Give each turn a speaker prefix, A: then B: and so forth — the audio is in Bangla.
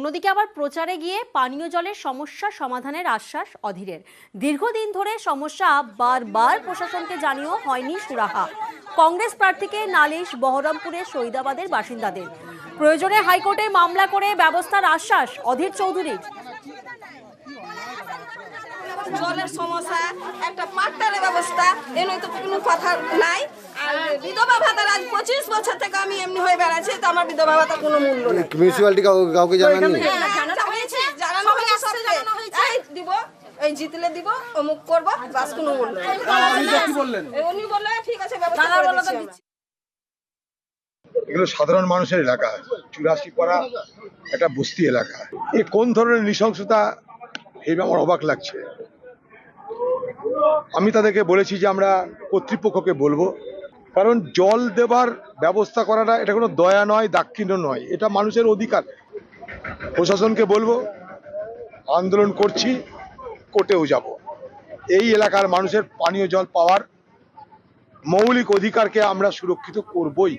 A: অন্যদিকে আবার প্রচারে গিয়ে পানীয় জলের সমস্যা সমাধানের আশ্বাস অধীরের। দীর্ঘদিন ধরে সমস্যা বারবার প্রশাসনকে জানিয়েও হয়নি সুরাহা। কংগ্রেস প্রার্থীকে নালিশ বহরমপুরের শহীদাবাদের বাসিন্দাদের। প্রয়োজনে হাইকোর্টে মামলা করে ব্যবস্থার আশ্বাস অধীর চৌধুরীর।
B: জলের সমস্যা, একটা পাট্টারের ব্যবস্থা, এনে তো কোনো কথা নাই। আর বিধবা ভাতার আজ 25 বছর থেকে আমি এমনি হয়ে বেড়াচ্ছি, তো আমার বিধবা ভাতার কোনো মূল্য নেই।
C: মিউনিসিপ্যালিটি কাউকে জানাননি?
B: জানানো হয়েছে, এই দিব, এই জিতলে দিব, অমুক করবো, বাস কোনো মূল্য নেই। উনি বললে ঠিক আছে, ব্যবস্থা করে দিচ্ছি।
D: এগুলো সাধারণ মানুষের এলাকা, 84 পাড়া একটা বস্তি এলাকা। এ কোন ধরনের নৃশংসতা ভেবে আমার অবাক লাগছে। আমি তাদেরকে বলেছি যে আমরা কর্তৃপক্ষকে বলবো, কারণ জল দেবার ব্যবস্থা করাটা এটা কোনো দয়া নয়, দাক্ষিণ্য নয়, এটা মানুষের অধিকার। প্রশাসনকে বলবো, আন্দোলন করছি, কোর্টেও যাব। এই এলাকার মানুষের পানীয় জল পাওয়ার মৌলিক অধিকারকে আমরা সুরক্ষিত করবই।